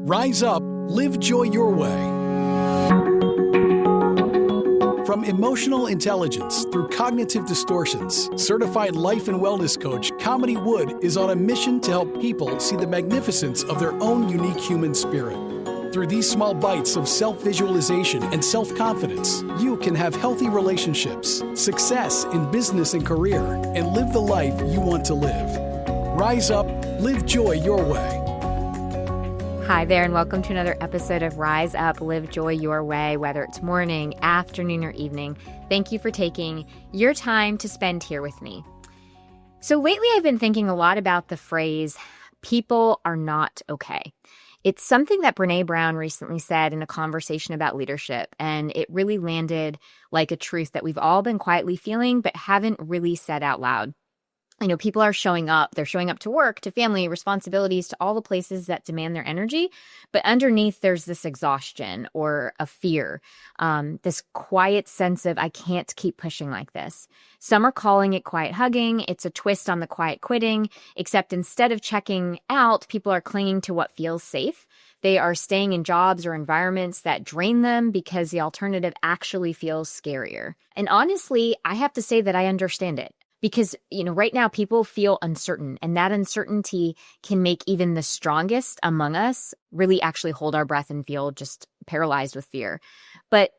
Rise up, live joy your way. From emotional intelligence through cognitive distortions, certified life and wellness coach Kamini Wood is on a mission to help people see the magnificence of their own unique human spirit. Through these small bites of self-visualization and self-confidence, you can have healthy relationships, success in business and career, and live the life you want to live. Rise up, live joy your way. Hi there, and welcome to another episode of Rise Up, Live Joy Your Way, whether it's morning, afternoon, or evening. Thank you for taking your time to spend here with me. So lately, I've been thinking a lot about the phrase, people are not okay. It's something that Brené Brown recently said in a conversation about leadership, and it really landed like a truth that we've all been quietly feeling, but haven't really said out loud. You know, people are showing up. They're showing up to work, to family, responsibilities, to all the places that demand their energy. But underneath, there's this exhaustion or a fear, this quiet sense of, I can't keep pushing like this. Some are calling it quiet hugging. It's a twist on the quiet quitting, except instead of checking out, people are clinging to what feels safe. They are staying in jobs or environments that drain them because the alternative actually feels scarier. And honestly, I have to say that I understand it. Because, right now people feel uncertain, and that uncertainty can make even the strongest among us really actually hold our breath and feel just paralyzed with fear. But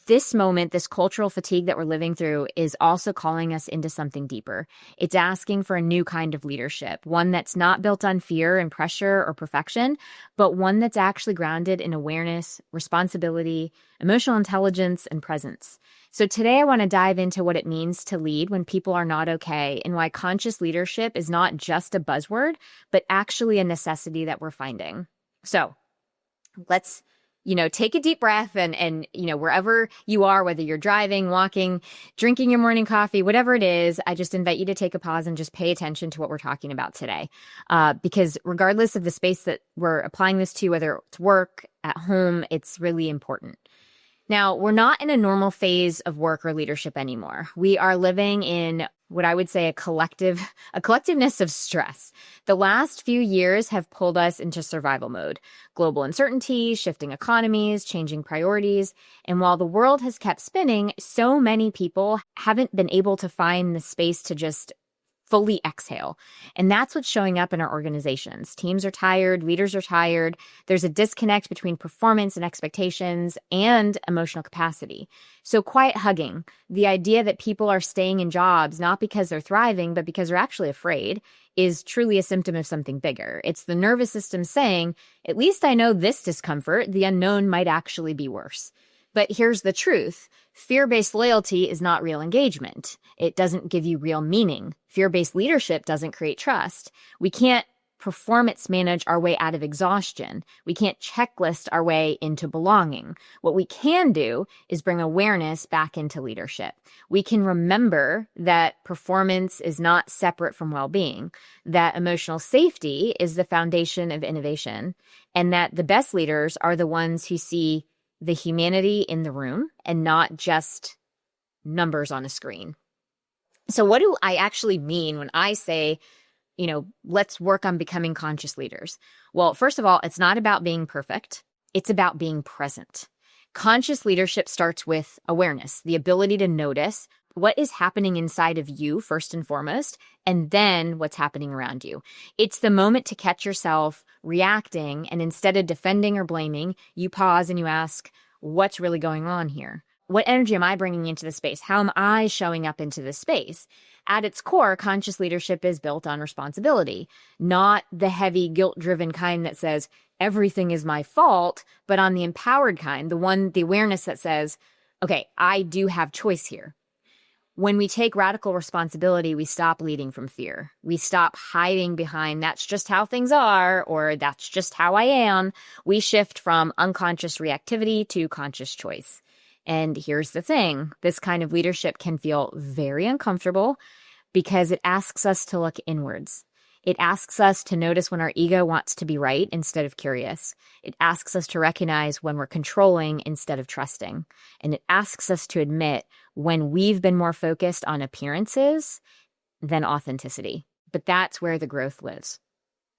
this moment, this cultural fatigue that we're living through is also calling us into something deeper. It's asking for a new kind of leadership, one that's not built on fear and pressure or perfection, but one that's actually grounded in awareness, responsibility, emotional intelligence, and presence. So today I want to dive into what it means to lead when people are not okay, and why conscious leadership is not just a buzzword, but actually a necessity that we're finding. So let's take a deep breath and wherever you are, whether you're driving, walking, drinking your morning coffee, whatever it is, I just invite you to take a pause and just pay attention to what we're talking about today. Because regardless of the space that we're applying this to, whether it's work, at home, it's really important. Now, we're not in a normal phase of work or leadership anymore. We are living in what I would say a collectiveness of stress. The last few years have pulled us into survival mode. Global uncertainty, shifting economies, changing priorities. And while the world has kept spinning, so many people haven't been able to find the space to just fully exhale. And that's what's showing up in our organizations. Teams are tired, leaders are tired. There's a disconnect between performance and expectations and emotional capacity. So quiet hugging, the idea that people are staying in jobs not because they're thriving, but because they're actually afraid, is truly a symptom of something bigger. It's the nervous system saying, at least I know this discomfort, the unknown might actually be worse. But here's the truth. Fear-based loyalty is not real engagement. It doesn't give you real meaning. Fear-based leadership doesn't create trust. We can't performance manage our way out of exhaustion. We can't checklist our way into belonging. What we can do is bring awareness back into leadership. We can remember that performance is not separate from well-being, that emotional safety is the foundation of innovation, and that the best leaders are the ones who see the humanity in the room and not just numbers on a screen. So what do I actually mean when I say, let's work on becoming conscious leaders? Well, first of all, it's not about being perfect. It's about being present. Conscious leadership starts with awareness, the ability to notice what is happening inside of you first and foremost, and then what's happening around you. It's the moment to catch yourself reacting, and instead of defending or blaming, you pause and you ask, what's really going on here? What energy am I bringing into the space? How am I showing up into this space? At its core, conscious leadership is built on responsibility, not the heavy guilt-driven kind that says, everything is my fault, but on the empowered kind, the awareness that says, okay, I do have choice here. When we take radical responsibility, we stop leading from fear. We stop hiding behind, that's just how things are, or that's just how I am. We shift from unconscious reactivity to conscious choice. And here's the thing, this kind of leadership can feel very uncomfortable because it asks us to look inwards. It asks us to notice when our ego wants to be right instead of curious. It asks us to recognize when we're controlling instead of trusting. And it asks us to admit when we've been more focused on appearances than authenticity. But that's where the growth lives.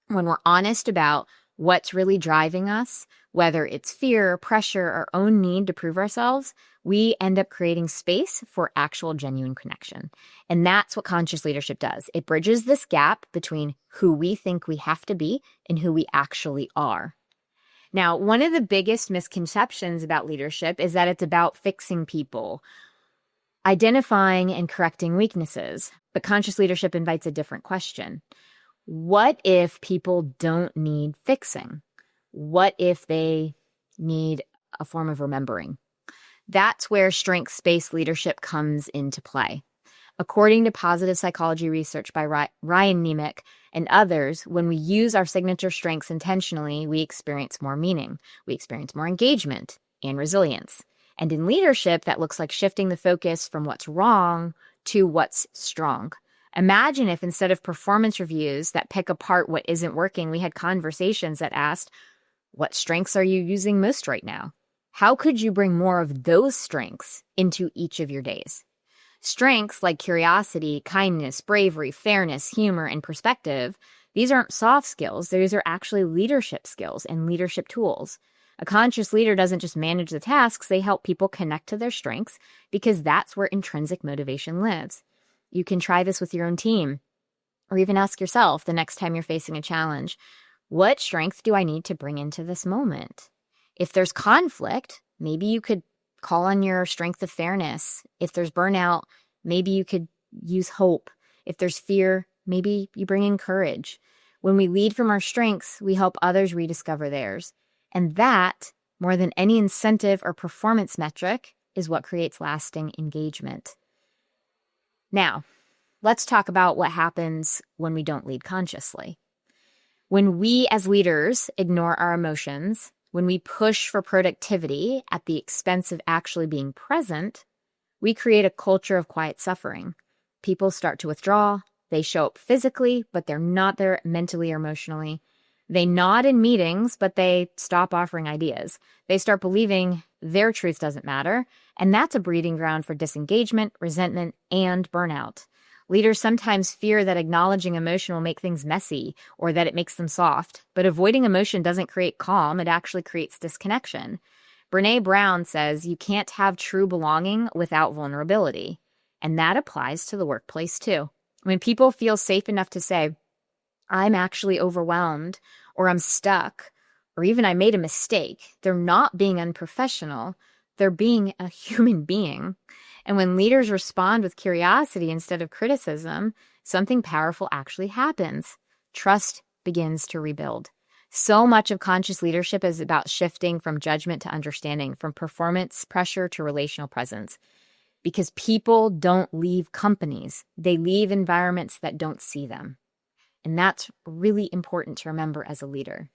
When we're honest about what's really driving us, whether it's fear, pressure, our own need to prove ourselves, we end up creating space for actual genuine connection. And that's what conscious leadership does. It bridges this gap between who we think we have to be and who we actually are. Now, one of the biggest misconceptions about leadership is that it's about fixing people, identifying and correcting weaknesses. But conscious leadership invites a different question. What if people don't need fixing? What if they need a form of remembering? That's where strengths-based leadership comes into play. According to positive psychology research by Ryan Nemec and others, when we use our signature strengths intentionally, we experience more meaning. We experience more engagement and resilience. And in leadership, that looks like shifting the focus from what's wrong to what's strong. Imagine if instead of performance reviews that pick apart what isn't working, we had conversations that asked, what strengths are you using most right now? How could you bring more of those strengths into each of your days? Strengths like curiosity, kindness, bravery, fairness, humor, and perspective, these aren't soft skills. These are actually leadership skills and leadership tools. A conscious leader doesn't just manage the tasks, they help people connect to their strengths because that's where intrinsic motivation lives. You can try this with your own team, or even ask yourself the next time you're facing a challenge, what strength do I need to bring into this moment? If there's conflict, maybe you could call on your strength of fairness. If there's burnout, maybe you could use hope. If there's fear, maybe you bring in courage. When we lead from our strengths, we help others rediscover theirs. And that, more than any incentive or performance metric, is what creates lasting engagement. Now, let's talk about what happens when we don't lead consciously. When we as leaders ignore our emotions, when we push for productivity at the expense of actually being present, we create a culture of quiet suffering. People start to withdraw. They show up physically, but they're not there mentally or emotionally. They nod in meetings, but they stop offering ideas. They start believing their truth doesn't matter, and that's a breeding ground for disengagement, resentment, and burnout. Leaders sometimes fear that acknowledging emotion will make things messy or that it makes them soft, but avoiding emotion doesn't create calm, it actually creates disconnection. Brené Brown says you can't have true belonging without vulnerability, and that applies to the workplace too. When people feel safe enough to say, I'm actually overwhelmed, or I'm stuck, or even I made a mistake, they're not being unprofessional, they're being a human being. And when leaders respond with curiosity instead of criticism, something powerful actually happens. Trust begins to rebuild. So much of conscious leadership is about shifting from judgment to understanding, from performance pressure to relational presence. Because people don't leave companies, they leave environments that don't see them. And that's really important to remember as a leader.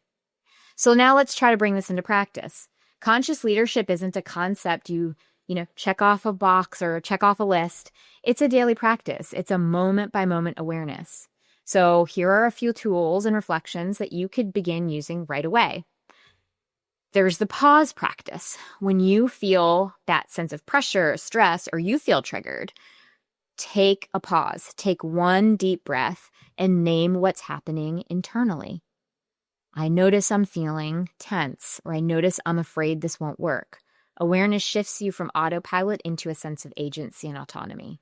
So now let's try to bring this into practice. Conscious leadership isn't a concept you check off a box or check off a list. It's a daily practice. It's a moment-by-moment awareness. So here are a few tools and reflections that you could begin using right away. There's the pause practice. When you feel that sense of pressure, stress, or you feel triggered, take a pause. Take one deep breath and name what's happening internally. I notice I'm feeling tense, or I notice I'm afraid this won't work. Awareness shifts you from autopilot into a sense of agency and autonomy.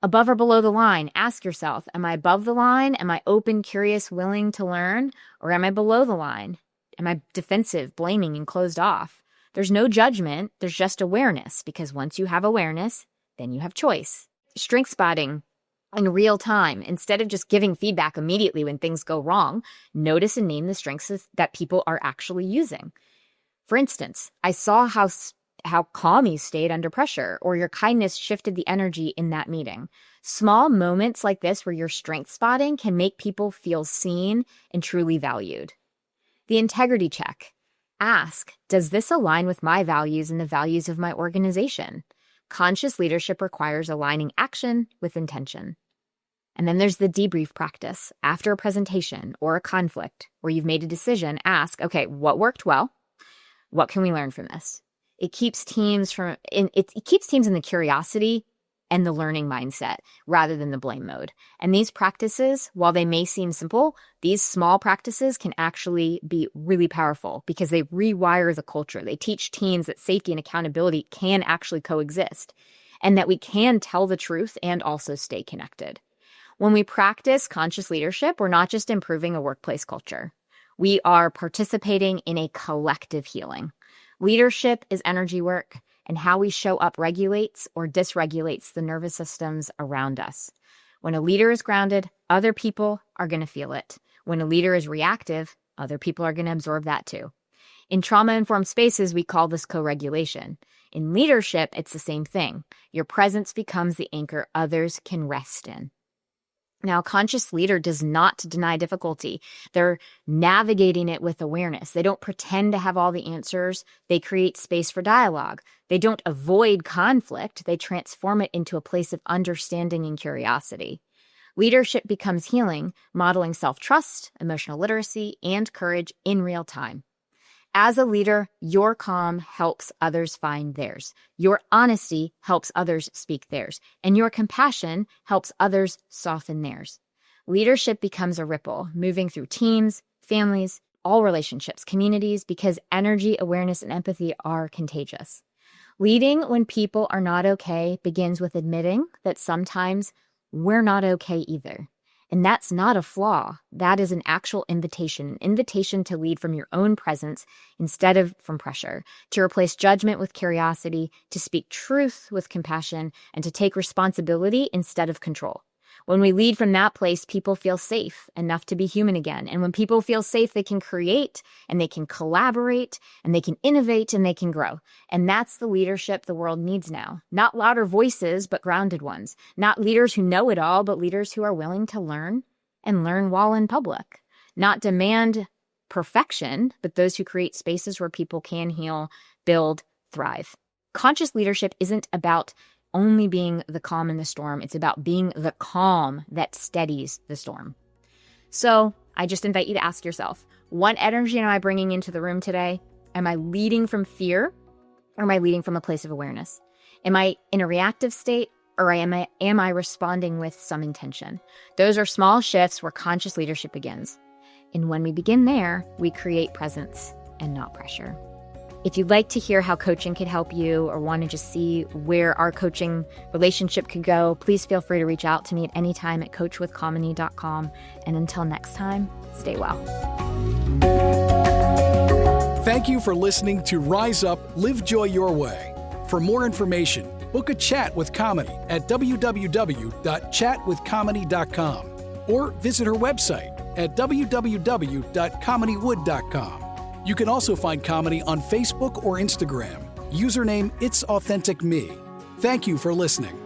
Above or below the line, ask yourself, am I above the line? Am I open, curious, willing to learn? Or am I below the line? Am I defensive, blaming, and closed off? There's no judgment, there's just awareness, because once you have awareness, then you have choice. Strength spotting in real time. Instead of just giving feedback immediately when things go wrong, notice and name the strengths that people are actually using. For instance, I saw how calm you stayed under pressure, or your kindness shifted the energy in that meeting. Small moments like this where you're strength spotting can make people feel seen and truly valued. The integrity check. Ask, does this align with my values and the values of my organization? Conscious leadership requires aligning action with intention. And then there's the debrief practice. After a presentation or a conflict where you've made a decision, ask, okay, what worked well? What can we learn from this? It keeps teams in the curiosity and the learning mindset rather than the blame mode. And these practices, while they may seem simple, these small practices can actually be really powerful because they rewire the culture. They teach teams that safety and accountability can actually coexist and that we can tell the truth and also stay connected. When we practice conscious leadership, we're not just improving a workplace culture. We are participating in a collective healing. Leadership is energy work, and how we show up regulates or dysregulates the nervous systems around us. When a leader is grounded, other people are going to feel it. When a leader is reactive, other people are going to absorb that too. In trauma-informed spaces, we call this co-regulation. In leadership, it's the same thing. Your presence becomes the anchor others can rest in. Now, a conscious leader does not deny difficulty. They're navigating it with awareness. They don't pretend to have all the answers. They create space for dialogue. They don't avoid conflict. They transform it into a place of understanding and curiosity. Leadership becomes healing, modeling self-trust, emotional literacy, and courage in real time. As a leader, your calm helps others find theirs. Your honesty helps others speak theirs. And your compassion helps others soften theirs. Leadership becomes a ripple, moving through teams, families, all relationships, communities, because energy, awareness, and empathy are contagious. Leading when people are not okay begins with admitting that sometimes we're not okay either. And that's not a flaw. That is an actual invitation to lead from your own presence instead of from pressure, to replace judgment with curiosity, to speak truth with compassion, and to take responsibility instead of control. When we lead from that place, people feel safe enough to be human again. And when people feel safe, they can create and they can collaborate and they can innovate and they can grow. And that's the leadership the world needs now. Not louder voices, but grounded ones. Not leaders who know it all, but leaders who are willing to learn and learn while in public. Not demand perfection, but those who create spaces where people can heal, build, thrive. Conscious leadership isn't about only being the calm in the storm. It's about being the calm that steadies the storm. So I just invite you to ask yourself, what energy am I bringing into the room today? Am I leading from fear or am I leading from a place of awareness? Am I in a reactive state or am I responding with some intention? Those are small shifts where conscious leadership begins. And when we begin there, we create presence and not pressure. If you'd like to hear how coaching could help you or want to just see where our coaching relationship could go, please feel free to reach out to me at any time at coachwithkamini.com. And until next time, stay well. Thank you for listening to Rise Up, Live Joy Your Way. For more information, book a chat with Kamini at www.chatwithkamini.com or visit her website at www.kaminiwood.com. You can also find Kamini on Facebook or Instagram. Username It's Authentic Me. Thank you for listening.